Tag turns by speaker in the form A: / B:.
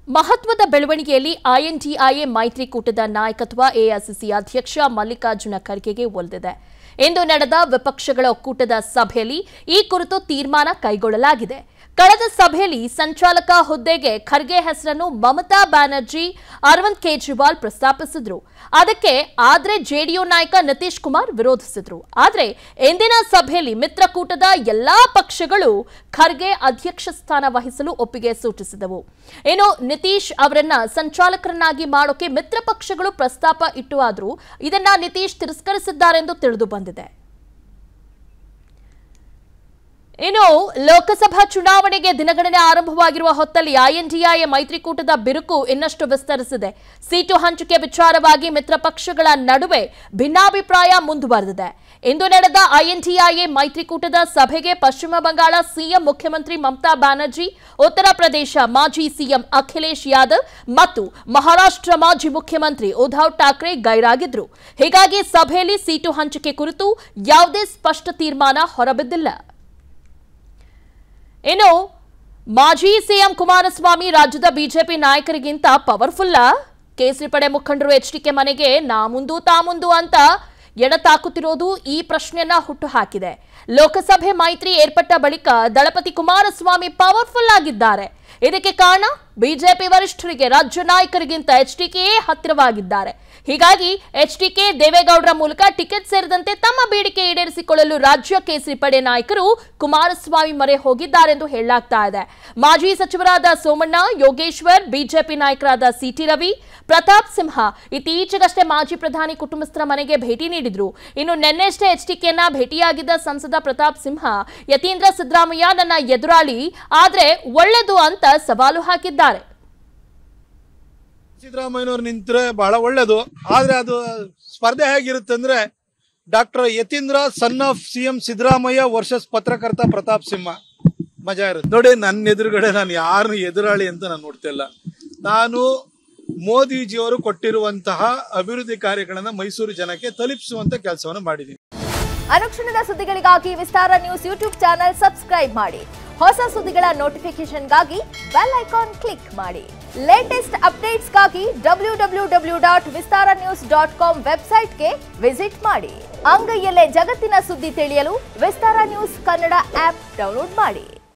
A: ಮಹತ್ವದ ಬೆಳವಣಿಗೆಯಲ್ಲಿ ಐಎನ್ಡಿಎ ಮೈತ್ರಿಕೂಟದ ನಾಯಕತ್ವ ಎಐಸಿಸಿ ಅಧ್ಯಕ್ಷ ಮಲ್ಲಿಕಾರ್ಜುನ ಖರ್ಗೆಗೆ ಒಲಿದಿದೆ. ಇಂದು ನಡೆದ ವಿಪಕ್ಷಗಳ ಒಕ್ಕೂಟದ ಸಭೆಯಲ್ಲಿ ಈ ಕುರಿತು ತೀರ್ಮಾನ ಕೈಗೊಳ್ಳಲಾಗಿದೆ. ಕಳೆದ ಸಭೆಯಲ್ಲಿ ಸಂಚಾಲಕ ಹುದ್ದೆಗೆ ಖರ್ಗೆ ಹೆಸರನ್ನು ಮಮತಾ ಬ್ಯಾನರ್ಜಿ, ಅರವಿಂದ್ ಕೇಜ್ರಿವಾಲ್ ಪ್ರಸ್ತಾಪಿಸಿದ್ರು. ಅದಕ್ಕೆ ಆದ್ರೆ ಜೆಡಿಯು ನಾಯಕ ನಿತೀಶ್ ಕುಮಾರ್ ವಿರೋಧಿಸಿದ್ರು. ಆದರೆ ಇಂದಿನ ಸಭೆಯಲ್ಲಿ ಮಿತ್ರಕೂಟದ ಎಲ್ಲಾ ಪಕ್ಷಗಳು ಖರ್ಗೆ ಅಧ್ಯಕ್ಷ ಸ್ಥಾನ ವಹಿಸಲು ಒಪ್ಪಿಗೆ ಸೂಚಿಸಿದವು. ಇನ್ನು ನಿತೀಶ್ ಅವರನ್ನ ಸಂಚಾಲಕರನ್ನಾಗಿ ಮಾಡೋಕೆ ಮಿತ್ರ ಪಕ್ಷಗಳು ಪ್ರಸ್ತಾಪ ಇಟ್ಟು ಆದರೂ ಇದನ್ನ ನಿತೀಶ್ ತಿರಸ್ಕರಿಸಿದ್ದಾರೆಂದು ತಿಳಿದು ಬಂದಿದೆ. ಇನ್ನು ಲೋಕಸಭಾ ಚುನಾವಣೆಗೆ ದಿನಗಣನೆ ಆರಂಭವಾಗಿರುವ ಹೊತ್ತಲ್ಲಿ ಐಎನ್ಡಿಎ ಮೈತ್ರಿಕೂಟದ ಬಿರುಕು ಇನ್ನಷ್ಟು ವಿಸ್ತರಿಸಿದೆ. ಸೀಟು ಹಂಚಿಕೆ ವಿಚಾರವಾಗಿ ಮಿತ್ರ ಪಕ್ಷಗಳ ನಡುವೆ ಭಿನ್ನಾಭಿಪ್ರಾಯ ಮುಂದುವರೆದಿದೆ. ಇಂದು ನಡೆದ ಐಎನ್ಡಿಎ ಮೈತ್ರಿಕೂಟದ ಸಭೆಗೆ ಪಶ್ಚಿಮ ಬಂಗಾಳ ಸಿಎಂ ಮುಖ್ಯಮಂತ್ರಿ ಮಮತಾ ಬ್ಯಾನರ್ಜಿ, ಉತ್ತರ ಪ್ರದೇಶ ಮಾಜಿ ಸಿಎಂ ಅಖಿಲೇಶ್ ಯಾದವ್ ಮತ್ತು ಮಹಾರಾಷ್ಟ್ರ ಮಾಜಿ ಮುಖ್ಯಮಂತ್ರಿ ಉದ್ಧವ್ ಠಾಕ್ರೆ ಗೈರಾಗಿದ್ರು. ಹೀಗಾಗಿ ಸಭೆಯಲ್ಲಿ ಸೀಟು ಹಂಚಿಕೆ ಕುರಿತು ಯಾವುದೇ ಸ್ಪಷ್ಟ ತೀರ್ಮಾನ ಹೊರಬಿದ್ದಿಲ್ಲ. ಇನ್ನು ಮಾಜಿ ಸಿಎಂ ಕುಮಾರಸ್ವಾಮಿ ರಾಜ್ಯದ ಬಿಜೆಪಿ ನಾಯಕರಿಗಿಂತ ಪವರ್ಫುಲ್ಲ? ಕೇಸರಿ ಪಡೆ ಮುಖಂಡರು ಎಚ್ಡಿಕೆ ಮನೆಗೆ ನಾ ಮುಂದು ತಾ ಮುಂದು ಅಂತ ಎಡತಾಕುತ್ತಿರೋದು ಈ ಪ್ರಶ್ನೆಯನ್ನ ಹುಟ್ಟುಹಾಕಿದೆ. ಲೋಕಸಭೆ ಮೈತ್ರಿ ಏರ್ಪಟ್ಟ ಬಳಿಕ ದಳಪತಿ ಕುಮಾರಸ್ವಾಮಿ ಪವರ್ಫುಲ್ ಆಗಿದ್ದಾರೆ. ಇದಕ್ಕೆ ಕಾರಣ ಬಿಜೆಪಿ ವರಿಷ್ಠರಿಗೆ ರಾಜ್ಯ ನಾಯಕರಿಗಿಂತ ಎಚ್ಡಿಕೆಯೇ ಹತ್ತಿರವಾಗಿದ್ದಾರೆ. ಹೀಗಾಗಿ ಎಚ್ಡಿಕೆ ದೇವೇಗೌಡರ ಮೂಲಕ ಟಿಕೆಟ್ ಸೇರಿದಂತೆ ತಮ್ಮ ಬೇಡಿಕೆ ಈಡೇರಿಸಿಕೊಳ್ಳಲು ರಾಜ್ಯ ಕೇಸರಿ ಪಡೆ ನಾಯಕರು ಕುಮಾರಸ್ವಾಮಿ ಮೊರೆ ಹೋಗಿದ್ದಾರೆಂದು ಹೇಳಲಾಗ್ತಾ ಇದೆ. ಮಾಜಿ ಸಚಿವರಾದ ಸೋಮಣ್ಣ, ಯೋಗೇಶ್ವರ್, ಬಿಜೆಪಿ ನಾಯಕರಾದ ಸಿಟಿ ರವಿ, ಪ್ರತಾಪ್ ಸಿಂಹ ಇತ್ತೀಚೆಗಷ್ಟೇ ಮಾಜಿ ಪ್ರಧಾನಿ ಕುಟುಂಬಸ್ಥರ ಮನೆಗೆ ಭೇಟಿ ನೀಡಿದ್ರು. ಇನ್ನು ನಿನ್ನೆಷ್ಟೇ ಎಚ್ಡಿಕೆಯನ್ನ ಭೇಟಿಯಾಗಿದ್ದ ಸಂಸದ ಪ್ರತಾಪ್ ಸಿಂಹ, ಯತೀಂದ್ರ ಸಿದ್ದರಾಮಯ್ಯ ನನ್ನ ಎದುರಾಳಿ, ಆದ್ರೆ ಒಳ್ಳೆದು ಅಂತ ಸವಾಲು ಹಾಕಿದ್ದಾರೆ.
B: ಸಿದ್ದರಾಮಯ್ಯನವರು ನಿಂತರೆ ಬಹಳ ಒಳ್ಳೇದು. ಆದ್ರೆ ಅದು ಸ್ಪರ್ಧೆ ಹೇಗಿರುತ್ತೆ ಅಂದ್ರೆ doctor Yathindra son of CM Siddaramaiah versus ಪತ್ರಕರ್ತ ಪ್ರತಾಪ್ ಸಿಂಹ ಮಜಾ ಇರುತ್ತೆ ನೋಡಿ. ನನ್ನ ಎದುರುಗಡೆ ನಾನು ಯಾರನ್ನು ಎದುರಾಳಿ ಅಂತ ನಾನು ನೋಡ್ತಾ ಇಲ್ಲ. ನಾನು ಮೋದಿಜಿಯವರು ಕೊಟ್ಟಿರುವಂತಹ ಅಭಿವೃದ್ಧಿ ಕಾರ್ಯಗಳನ್ನ ಮೈಸೂರು ಜನಕ್ಕೆ ತಲುಪಿಸುವಂತ ಕೆಲಸವನ್ನು ಮಾಡಿದ್ದೀನಿ.
C: ಅನುಕ್ಷಣದ ಸುದ್ದಿಗಳಿಗಾಗಿ ವಿಸ್ತಾರ ನ್ಯೂಸ್ ಯೂಟ್ಯೂಬ್ ಚಾನೆಲ್ ಸಬ್ಸ್ಕ್ರೈಬ್ ಮಾಡಿ. ಹೊಸ ಸುದ್ದಿಗಳ ನೋಟಿಫಿಕೇಶನ್ಗಾಗಿ ಬೆಲ್ ಐಕಾನ್ ಕ್ಲಿಕ್ ಮಾಡಿ. ಲೇಟೆಸ್ಟ್ ಅಪ್ಡೇಟ್ಸ್ಗಾಗಿ www.vistaranews.com ವೆಬ್ಸೈಟ್ಗೆ ವಿಸಿಟ್ ಮಾಡಿ. ಅಂಗೈಯಲ್ಲೇ ಜಗತ್ತಿನ ಸುದ್ದಿ ತಿಳಿಯಲು ವಿಸ್ತಾರ ನ್ಯೂಸ್ ಕನ್ನಡ ಆಪ್ ಡೌನ್ಲೋಡ್ ಮಾಡಿ.